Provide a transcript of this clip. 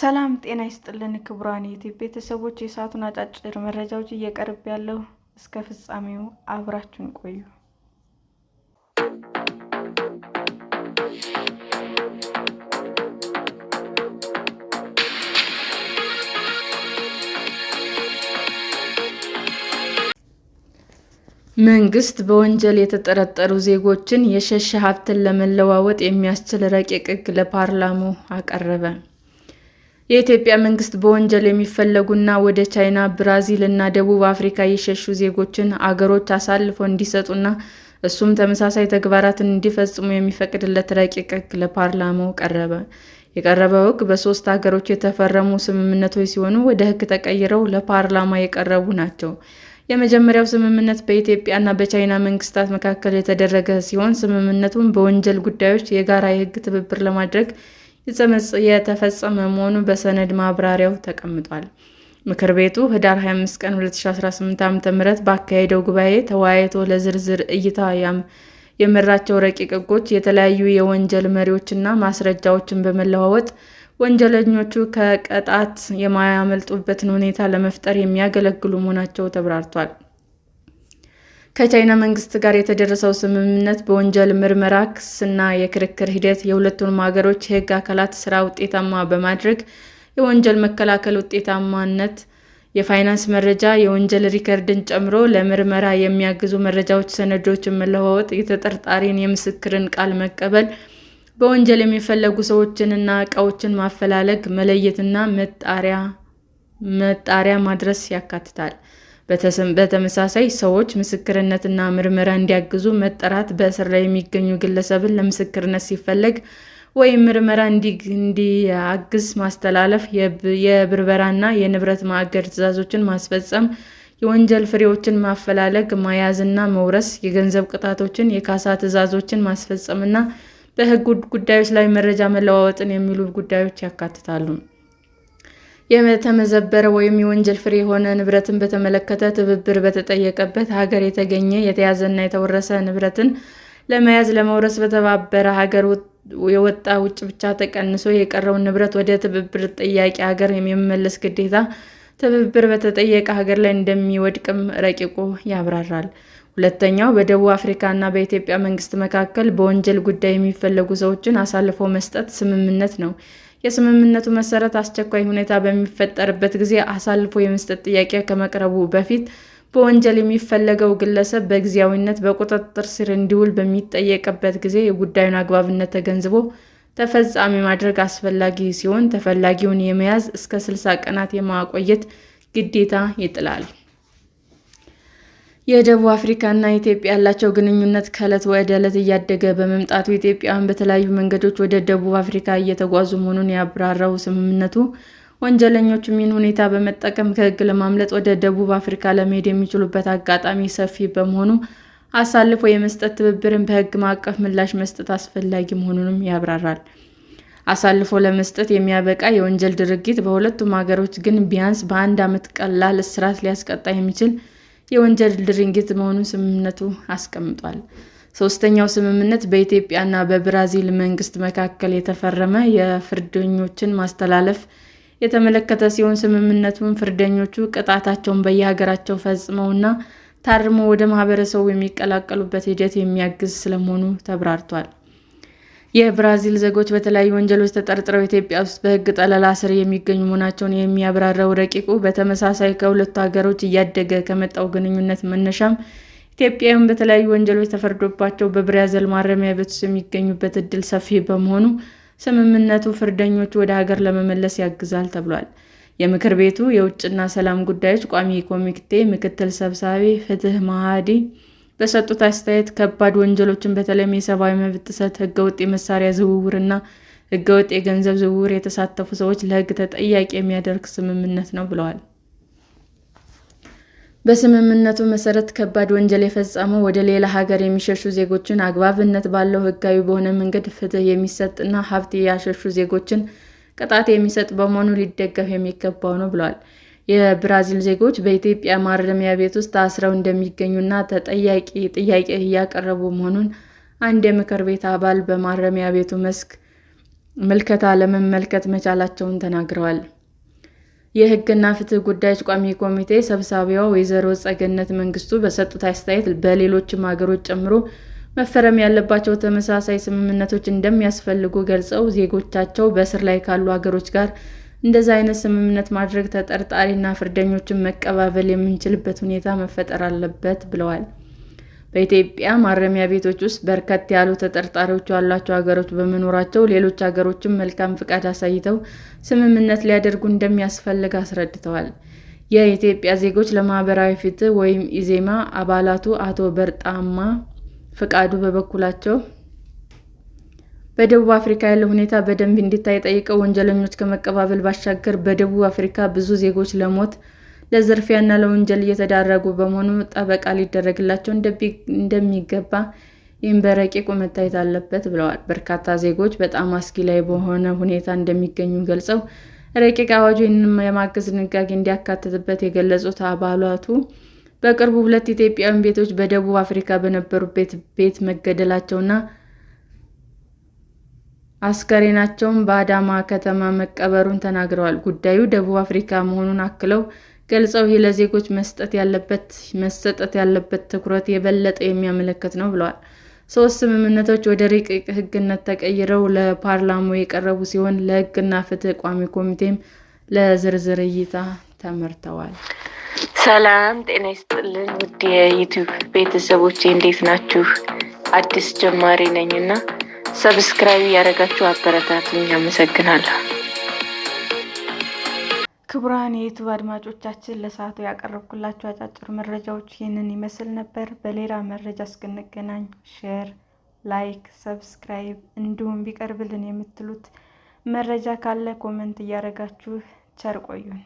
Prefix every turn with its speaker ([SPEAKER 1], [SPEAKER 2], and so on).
[SPEAKER 1] ሰላም ጤና ይስጥልን ክቡራን የዩቲዩብ ቤተሰቦች፣ የሰዓቱን አጫጭር መረጃዎች እየቀርብ ያለው እስከ ፍጻሜው አብራችሁን ቆዩ። መንግስት በወንጀል የተጠረጠሩ ዜጎችን የሸሸ ሀብትን ለመለዋወጥ የሚያስችል ረቂቅ ሕግ ለፓርላማው አቀረበ። የኢትዮጵያ መንግስት በወንጀል የሚፈለጉና ወደ ቻይና፣ ብራዚል እና ደቡብ አፍሪካ የሸሹ ዜጎችን አገሮች አሳልፈው እንዲሰጡና እሱም ተመሳሳይ ተግባራትን እንዲፈጽሙ የሚፈቅድለት ረቂቅ ሕግ ለፓርላማው ቀረበ። የቀረበው ሕግ በ3 ሀገሮች የተፈረሙ ስምምነቶች ሲሆኑ ወደ ሕግ ተቀይረው ለፓርላማ የቀረቡ ናቸው። የመጀመሪያው ስምምነት በኢትዮጵያ እና በቻይና መንግስታት መካከል የተደረገ ሲሆን ስምምነቱም በወንጀል ጉዳዮች የጋራ የሕግ ትብብር ለማድረግ የተፈጸመ መሆኑ በሰነድ ማብራሪያው ተቀምጧል። ምክር ቤቱ ህዳር 25 ቀን 2018 ዓ.ም ባካሄደው ጉባኤ ተወያይቶ ለዝርዝር እይታ የመራቸው ረቂቅ ሕጎች የተለያዩ የወንጀል መሪዎችና ማስረጃዎችን በመለዋወጥ ወንጀለኞቹ ከቅጣት የማያመልጡበትን ሁኔታ ለመፍጠር የሚያገለግሉ መሆናቸው ተብራርቷል። ከቻይና መንግስት ጋር የተደረሰው ስምምነት በወንጀል ምርመራ፣ ክስና የክርክር ሂደት የሁለቱንም ሀገሮች የሕግ አካላት ስራ ውጤታማ በማድረግ የወንጀል መከላከል ውጤታማነት፣ የፋይናንስ መረጃ፣ የወንጀል ሪከርድን ጨምሮ ለምርመራ የሚያግዙ መረጃዎች፣ ሰነዶችን መለዋወጥ፣ የተጠርጣሪን የምስክርን ቃል መቀበል፣ በወንጀል የሚፈለጉ ሰዎችንና ዕቃዎችን ማፈላለግ፣ መለየትና መጣሪያ ማድረስ ያካትታል። በተመሳሳይ ሰዎች ምስክርነትና ምርመራ እንዲያግዙ መጠራት፣ በእስር ላይ የሚገኙ ግለሰብን ለምስክርነት ሲፈለግ ወይም ምርመራ እንዲያግዝ ማስተላለፍ፣ የብርበራና የንብረት ማገድ ትዕዛዞችን ማስፈጸም፣ የወንጀል ፍሬዎችን ማፈላለግ፣ መያዝና መውረስ፣ የገንዘብ ቅጣቶችን፣ የካሳ ትዕዛዞችን ማስፈጸምና በሕግ ጉዳዮች ላይ መረጃ መለዋወጥን የሚሉ ጉዳዮች ያካትታሉ። የተመዘበረ ወይም የወንጀል ፍሬ የሆነ ንብረትን በተመለከተ ትብብር በተጠየቀበት ሀገር የተገኘ የተያዘና የተወረሰ ንብረትን ለመያዝ ለመውረስ በተባበረ ሀገር የወጣ ውጭ ብቻ ተቀንሶ የቀረውን ንብረት ወደ ትብብር ጠያቂ ሀገር የመመለስ ግዴታ ትብብር በተጠየቀ ሀገር ላይ እንደሚወድቅም ረቂቁ ያብራራል። ሁለተኛው በደቡብ አፍሪካ እና በኢትዮጵያ መንግስት መካከል በወንጀል ጉዳይ የሚፈለጉ ሰዎችን አሳልፎ መስጠት ስምምነት ነው። የስምምነቱ መሰረት አስቸኳይ ሁኔታ በሚፈጠርበት ጊዜ አሳልፎ የመስጠት ጥያቄ ከመቅረቡ በፊት በወንጀል የሚፈለገው ግለሰብ በጊዜያዊነት በቁጥጥር ስር እንዲውል በሚጠየቅበት ጊዜ የጉዳዩን አግባብነት ተገንዝቦ ተፈጻሚ ማድረግ አስፈላጊ ሲሆን ተፈላጊውን የመያዝ እስከ 60 ቀናት የማቆየት ግዴታ ይጥላል። የደቡብ አፍሪካ እና ኢትዮጵያ ያላቸው ግንኙነት ከዕለት ወደ ዕለት እያደገ በመምጣቱ ኢትዮጵያውያን በተለያዩ መንገዶች ወደ ደቡብ አፍሪካ እየተጓዙ መሆኑን ያብራራው ስምምነቱ ወንጀለኞችም ይህን ሁኔታ በመጠቀም ከሕግ ለማምለጥ ወደ ደቡብ አፍሪካ ለመሄድ የሚችሉበት አጋጣሚ ሰፊ በመሆኑ አሳልፎ የመስጠት ትብብርን በሕግ ማዕቀፍ ምላሽ መስጠት አስፈላጊ መሆኑንም ያብራራል። አሳልፎ ለመስጠት የሚያበቃ የወንጀል ድርጊት በሁለቱም ሀገሮች ግን ቢያንስ በ1 ዓመት ቀላል እስራት ሊያስቀጣ የሚችል የወንጀል ድርጊት መሆኑን ስምምነቱ አስቀምጧል። ሶስተኛው ስምምነት በኢትዮጵያ እና በብራዚል መንግስት መካከል የተፈረመ የፍርደኞችን ማስተላለፍ የተመለከተ ሲሆን ስምምነቱም ፍርደኞቹ ቅጣታቸውን በየሀገራቸው ፈጽመውና ታርመው ወደ ማህበረሰቡ የሚቀላቀሉበት ሂደት የሚያግዝ ስለመሆኑ ተብራርቷል። የብራዚል ዜጎች በተለያዩ ወንጀሎች ተጠርጥረው ኢትዮጵያ ውስጥ በሕግ ጠለላ ስር የሚገኙ መሆናቸውን የሚያብራራው ረቂቁ በተመሳሳይ ከሁለቱ ሀገሮች እያደገ ከመጣው ግንኙነት መነሻም ኢትዮጵያውያን በተለያዩ ወንጀሎች ተፈርዶባቸው በብራዚል ማረሚያ ቤት ውስጥ የሚገኙበት ዕድል ሰፊ በመሆኑ ስምምነቱ ፍርደኞቹ ወደ ሀገር ለመመለስ ያግዛል ተብሏል። የምክር ቤቱ የውጭና ሰላም ጉዳዮች ቋሚ ኮሚቴ ምክትል ሰብሳቢ ፍትህ ማህዲ በሰጡት አስተያየት ከባድ ወንጀሎችን በተለይም የሰብአዊ መብት ጥሰት፣ ህገወጥ የመሳሪያ ዝውውርና ህገወጥ የገንዘብ ዝውውር የተሳተፉ ሰዎች ለሕግ ተጠያቂ የሚያደርግ ስምምነት ነው ብለዋል። በስምምነቱ መሰረት ከባድ ወንጀል የፈጸሙ ወደ ሌላ ሀገር የሚሸሹ ዜጎችን አግባብነት ባለው ህጋዊ በሆነ መንገድ ፍትህ የሚሰጥና ሀብት ያሸሹ ዜጎችን ቅጣት የሚሰጥ በመሆኑ ሊደገፍ የሚገባው ነው ብለዋል። የብራዚል ዜጎች በኢትዮጵያ ማረሚያ ቤት ውስጥ ታስረው እንደሚገኙና ጥያቄ እያቀረቡ መሆኑን አንድ የምክር ቤት አባል በማረሚያ ቤቱ መስክ ምልከታ ለመመልከት መቻላቸውን ተናግረዋል። የሕግና ፍትህ ጉዳዮች ቋሚ ኮሚቴ ሰብሳቢዋ ወይዘሮ ጸገነት መንግስቱ በሰጡት አስተያየት በሌሎችም ሀገሮች ጨምሮ መፈረም ያለባቸው ተመሳሳይ ስምምነቶች እንደሚያስፈልጉ ገልጸው ዜጎቻቸው በእስር ላይ ካሉ ሀገሮች ጋር እንደዚህ አይነት ስምምነት ማድረግ ተጠርጣሪና ፍርደኞችን መቀባበል የምንችልበት ሁኔታ መፈጠር አለበት ብለዋል። በኢትዮጵያ ማረሚያ ቤቶች ውስጥ በርከት ያሉ ተጠርጣሪዎች ያሏቸው ሀገሮች በመኖራቸው ሌሎች ሀገሮችም መልካም ፈቃድ አሳይተው ስምምነት ሊያደርጉ እንደሚያስፈልግ አስረድተዋል። የኢትዮጵያ ዜጎች ለማህበራዊ ፍትህ (ኢዜማ) አባላቱ አቶ በርጣማ ፈቃዱ በበኩላቸው በደቡብ አፍሪካ ያለው ሁኔታ በደንብ እንዲታይ ጠይቀው ወንጀለኞችን ከመቀባበል ባሻገር በደቡብ አፍሪካ ብዙ ዜጎች ለሞት፣ ለዝርፊያና ለወንጀል እየተዳረጉ በመሆኑ ጠበቃ ሊደረግላቸው እንደሚገባ ይህም በረቂቁ መታየት አለበት ብለዋል። በርካታ ዜጎች በጣም አስጊ ላይ በሆነ ሁኔታ እንደሚገኙ ገልጸው ረቂቅ አዋጁ ይህንን የማገዝ ድንጋጌ እንዲያካትትበት የገለጹት አባላቱ በቅርቡ 2 ኢትዮጵያውያን ቤቶች በደቡብ አፍሪካ በነበሩበት ቤት መገደላቸውና አስከሬናቸውም በአዳማ ከተማ መቀበሩን ተናግረዋል። ጉዳዩ ደቡብ አፍሪካ መሆኑን አክለው ገልጸው ይህ ለዜጎች መሰጠት ያለበት ትኩረት የበለጠ የሚያመለክት ነው ብለዋል። 3 ስምምነቶች ወደ ረቂቅ ሕግነት ተቀይረው ለፓርላማው የቀረቡ ሲሆን ለሕግና ፍትህ ቋሚ ኮሚቴም ለዝርዝር እይታ ተመርተዋል።
[SPEAKER 2] ሰላም ጤና ይስጥልን ውድ የዩቲዩብ ቤተሰቦቼ እንዴት ናችሁ? አዲስ ጀማሪ ነኝና ሰብስክራይብ ያደረጋችሁ አበረታቱኝ። አመሰግናለሁ።
[SPEAKER 1] ክቡራን የዩቲዩብ አድማጮቻችን ለሰዓቱ ያቀረብኩላችሁ አጫጭር መረጃዎች ይህንን ይመስል ነበር። በሌላ መረጃ እስክንገናኝ ሼር፣ ላይክ፣ ሰብስክራይብ እንዲሁም ቢቀርብልን የምትሉት መረጃ ካለ ኮሜንት እያደረጋችሁ ቸር ቆዩን።